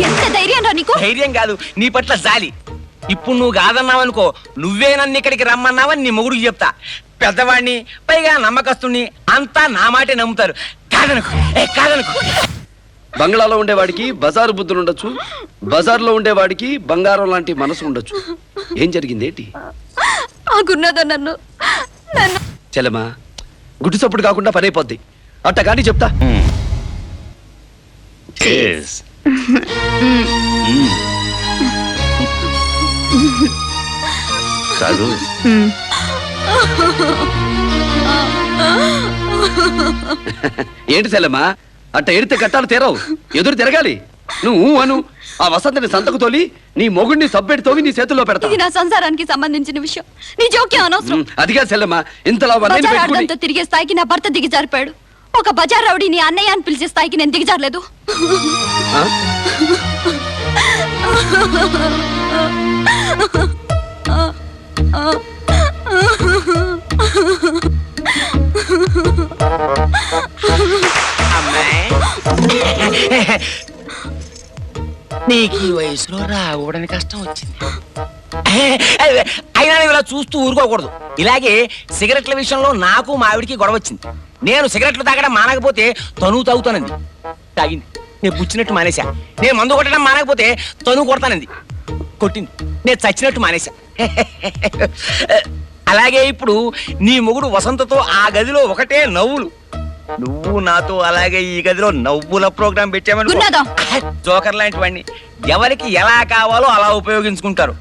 ఎంత ధైర్యం రా నీకు? ధైర్యం కాదు, నీ పట్ల జాలి. ఇప్పుడు నువ్వు కాదన్నావనుకో, నువ్వే నన్ను ఇక్కడికి రమ్మన్నావని నీ మొగుడికి చెప్తా. పెద్దవాడిని, పైగా నమ్మకస్తుని, అంతా నా మాటే నమ్ముతారు. కాదనుకో, కాదనుకో. బంగ్లాలో ఉండేవాడికి బజారు బుద్ధులు ఉండొచ్చు, బజార్లో ఉండేవాడికి బంగారం లాంటి మనసు ఉండొచ్చు. ఏం జరిగింది ఏంటి? నన్ను చెల్లెమా, గుడ్డు సప్పుడు కాకుండా పని అయిపోద్ది. అట్ట కానీ చెప్తా. కాదు, ఏంటి చెల్లెమా, అట్ట ఎడితే కట్టాలు తీరవు, ఎదురు తిరగాలి. నువ్వు అను ఆ వసంతని సంతకు తోలి నీ మొగుడిని సబ్బెడి తోవి నీ చేతుల్లో పెడతా. ఇది నా సంసారానికి సంబంధించిన విషయం, నీ జోక్యం అనవసరం. అదిగా చెల్లెమా, ఇంతలా బజార్ తిరిగే స్థాయికి నా భర్త దిగజారిపోయాడు. ఒక బజార్ రౌడీని అన్నయ్య అని పిలిచే స్థాయికి నేను దిగజారలేదు. నీకు ఈ వయసులో రావడానికి కష్టం వచ్చింది. అయినా ఇలా చూస్తూ ఊరుకోకూడదు. ఇలాగే సిగరెట్ల విషయంలో నాకు మా ఆవిడికి గొడవ వచ్చింది. నేను సిగరెట్లు తాగడం మానకపోతే తను తాగుతానంది. తాగింది, నేను పుచ్చినట్టు మానేశా. నేను మందు కొట్టడం మానకపోతే తను కొడతానంది. కొట్టింది, నేను చచ్చినట్టు మానేశా. అలాగే ఇప్పుడు నీ మొగుడు వసంతతో ఆ గదిలో ఒకటే నవ్వులు. నువ్వు నాతో అలాగే ఈ గదిలో నవ్వుల ప్రోగ్రాం పెట్టామని జోకర్ లాంటి వాడిని ఎవరికి ఎలా కావాలో అలా ఉపయోగించుకుంటారు.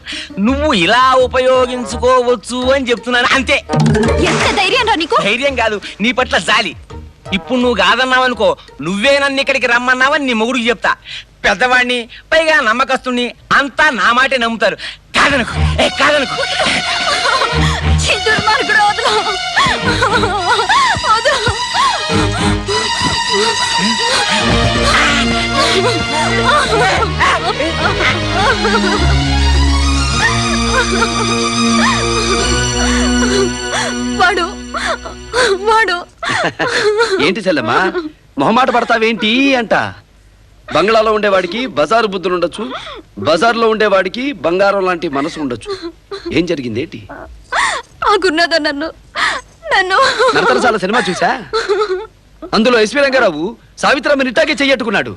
నువ్వు ఇలా ఉపయోగించుకోవచ్చు అని చెప్తున్నాను, అంతే. ఎంత ధైర్యం రా నీకు? ధైర్యం కాదు, నీ పట్ల జాలి. ఇప్పుడు నువ్వు కాదన్నావనుకో, నువ్వే నన్ను ఇక్కడికి రమ్మన్నావని నీ మొగుడికి చెప్తా. పెద్దవాడిని, పైగా నమ్మకస్తుని, అంతా నా మాటే నమ్ముతారు. కాదనుకో, కాదనుకో. వాడు వాడు ఏంటి చెల్లెమ్మా, మొహమాట పడతావేంటి అంట. బంగ్లాలో ఉండేవాడికి బజారు బుద్ధులు ఉండొచ్చు, బజార్లో ఉండేవాడికి బంగారం లాంటి మనసు ఉండొచ్చు. ఏం జరిగింది ఏంటి? నన్ను నన్ను నరతరసాల సినిమా చూసా? అందులో ఎస్వి రంగారావు సావిత్రమ్మని ఇట్టాగే చెయ్యట్టుకున్నాడు.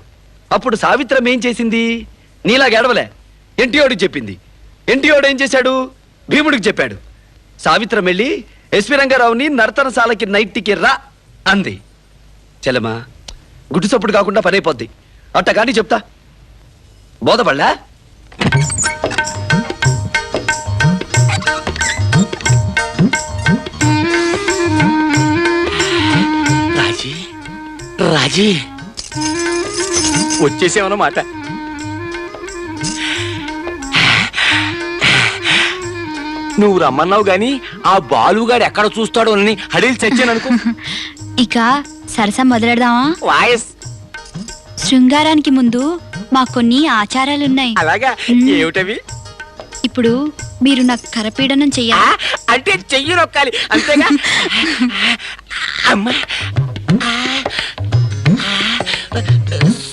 అప్పుడు సావిత్రమ్మ ఏం చేసింది? నీలా గెడవలే, ఎన్టీఓడికి చెప్పింది. ఎన్టీఓడు ఏం చేశాడు? భీముడికి చెప్పాడు. సావిత్రమ్మ వెళ్ళి ఎస్వి రంగారావుని నర్తనశాలకి నైట్కి రా అంది. చెల్లెమా, గుడ్డు సప్పుడు కాకుండా పని అయిపోద్ది. అట్ట కానీ చెప్తా. బోధపడలా? రాజీ వచ్చేసేమన్నమాట. నువ్వు రమ్మన్నావు గాని ఆ బాలుగాడు ఎక్కడ చూస్తాడో అని హడీలు చచ్చాననుకో. ఇక సరసం మొదలెడదామా? వాయస్ శృంగారానికి ముందు మాకు కొన్ని ఆచారాలున్నాయి. అలాగా? ఏమిటవి? ఇప్పుడు మీరు నాకు కరపీడనం చెయ్యాలి. అంటే చెయ్యి నొక్కాలి అంతేగా? అమ్మా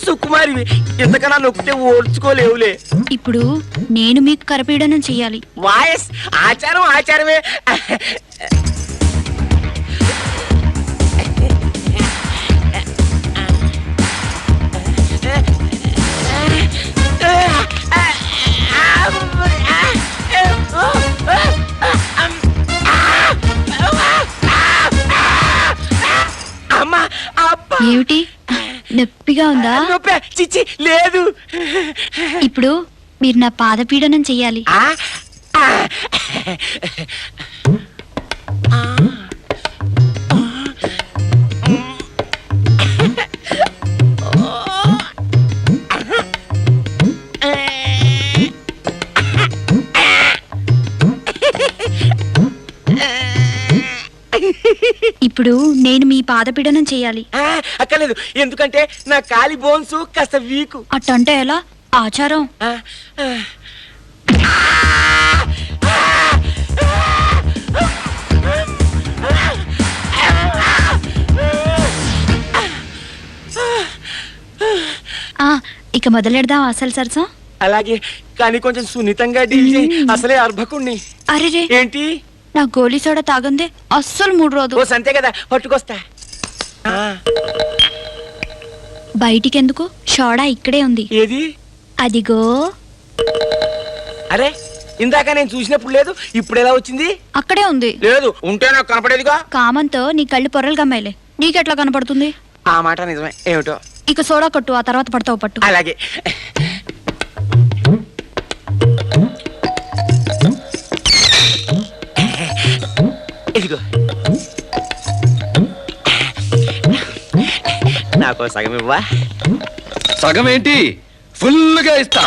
సుకుమారి, ఎంతకన్నా నొక్కితే ఓడ్చుకోలేవులే. ఇప్పుడు నేను మీకు కరపీడనం చెయ్యాలి. వాయస్ ఆచారం ఆచారమే. ఏమిటి, నొప్పిగా ఉందా? చిచ్చి లేదు. ఇప్పుడు మీరు నా పాదపీడనం చెయ్యాలి. ఇప్పుడు నేను మీ పాదపీడనం చెయ్యాలి. అక్కర్లేదు, ఎందుకంటే నా కాలి బోన్స్ కాస్త వీకు. అట్టంటే ఎలా? ఆచారం. ఇక మొదలెడదాం అసలు సరసం. అలాగే కానీ కొంచెం సున్నితంగా డీల్ చేయి. అసలే అర్భకుణ్ణి. అరే ఏంటి? నా గోలీ సోడా తాగందే అస్సలు మూడు రోజు. ఓ సంతే కదా, పట్టుకొస్తా. బయటికెందుకు? సోడా ఇక్కడే ఉంది. ఏది? అదిగో. అరే ఇందాక నేను చూసినప్పుడు లేదు, ఇప్పుడు ఎలా వచ్చింది? అక్కడే ఉంది. లేదు, ఉంటే నాకు కనపడేదిగా. కామంతో నీ కళ్ళు పొరలు గమ్మాయిలే, నీకెట్లా కనపడుతుంది? ఆ మాట నిజమే. ఏమిటో. ఇక సోడా కొట్టు, ఆ తర్వాత పడతావు పట్టు. అలాగే. ఇదిగో నాకు సగం ఇవ్వా. సగం ఏంటి, ఫుల్గా ఇస్తా.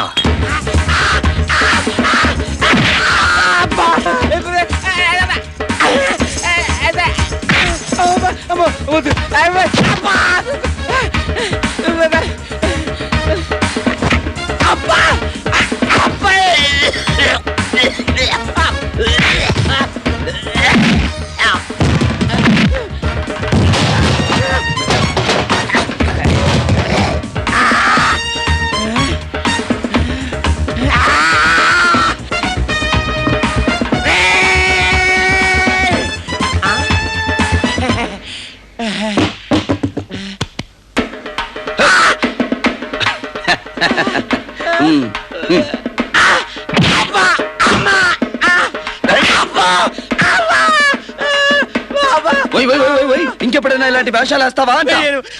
ఇంకెప్పుడైనా ఇలాంటి వేషాలు వేస్తావా?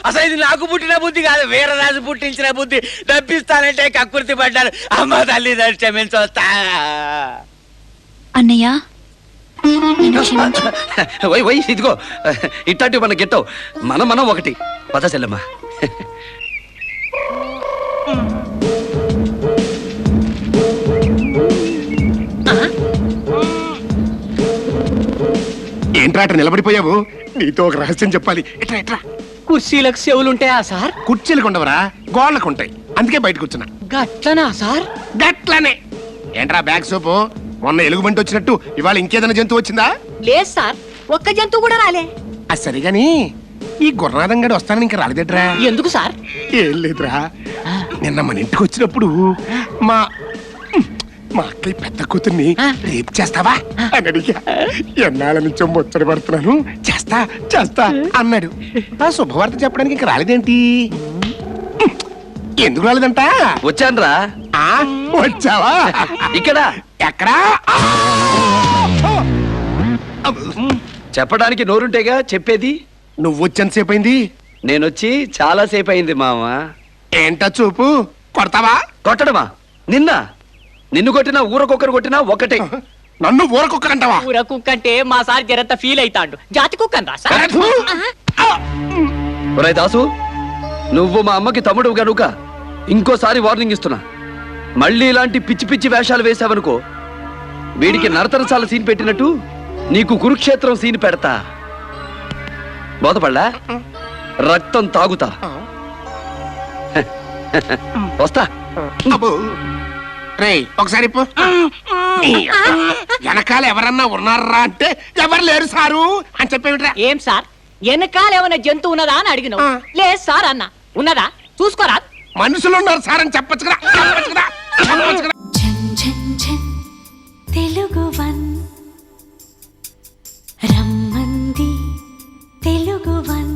అసలు ఇది నాకు పుట్టిన బుద్ధి కాదు, వీరరాజు పుట్టించిన బుద్ధి. డబ్బిస్తానంటే కక్కుర్తి పడ్డాను. అమ్మ తల్లి క్షమించొస్తా. అన్నయ్య ఇదిగో ఇట్లాంటివి మన గెట్టవు. మనం ఒకటి పద చెల్లమ్మా. ఏంట్రా అట్ట నిలబడిపోయావు? నీతో ఒక రహస్యం చెప్పాలి. ఎట్రా ఎట్రా. కుర్చీలకు చెవులుంటాయా సార్? కుర్చీలకు ఉండవరా, గోళ్ళకు ఉంటాయి. అందుకే బయట కూర్చున్నా. గట్లనా సార్? గట్లనే. ఏంట్రా బ్యాగ్ సోపు? మొన్న ఎలుగుబంటి వచ్చినట్టు ఇవాళ ఇంకేదైనా జంతువు వచ్చిందా? లేదు సార్, ఒక్క జంతువు కూడా రాలే. అది సరిగాని ఈ గుర్రనాథం గడి వస్తానని ఇంకా రాలేదట్రా? ఎందుకు సార్? ఏం లేదురా, నిన్న మన ఇంటికి వచ్చినప్పుడు మా అక్కయ్య పెద్ద కూతుర్ని రేపు చేస్తావా అని అడిగా. ఎన్నాళ్ళ నుంచో ముచ్చట పడుతున్నాను, చేస్తా చేస్తా అన్నాడు. ఆ శుభవార్త చెప్పడానికి ఇంకా రాలేదేంటి? ఎందుకు రాలేదంట? వచ్చాన్రా. వచ్చావా? ఇక్కడ ఎక్కడా? చెప్పడానికి నోరుంటేగా చెప్పేది. నువ్వు వచ్చేంతసేపు అయింది? నేనొచ్చి చాలా సేపు అయింది మామ. ఏంటా చూపు? కొడతావా? కొట్టడమా? నిన్ను కొట్టినా ఊరకొక్కరు కొట్టినా ఒకటే. నన్ను ఊరకొక్కరంటావా? ఊర కుక్క అంటే మా సార్ జరంత ఫీల్ అవుతాడు. జాతి కుక్కను రా సార్. ఒరేయ్ దాసు, నువ్వు మా అమ్మకి తమ్ముడు గనుక ఇంకోసారి వార్నింగ్ ఇస్తున్నా. మళ్ళీ ఇలాంటి పిచ్చి పిచ్చి వేషాలు వేసావనుకో, వీడికి నరతరసాల సీన్ పెట్టినట్టు నీకు కురుక్షేత్రం సీన్ పెడతా. బోధపడ్డా? రక్తం తాగుతా. వస్తా. రేయ్ ఒకసారి వెనకాల ఎవరన్నా ఉన్నారా అంటే ఎవరు లేరు సారు అని చెప్పేమిట్రా? ఏం సార్, వెనకాల ఏమైనా జంతువు ఉన్నదా అని అడిగినావు. లేదు సార్ అన్న. ఉన్నదా చూసుకోరా? మనుషులు ఉన్నారు సార్ అని చెప్పొచ్చు కదా. తెలుగు వన్ రమ్మంది తెలుగు వన్.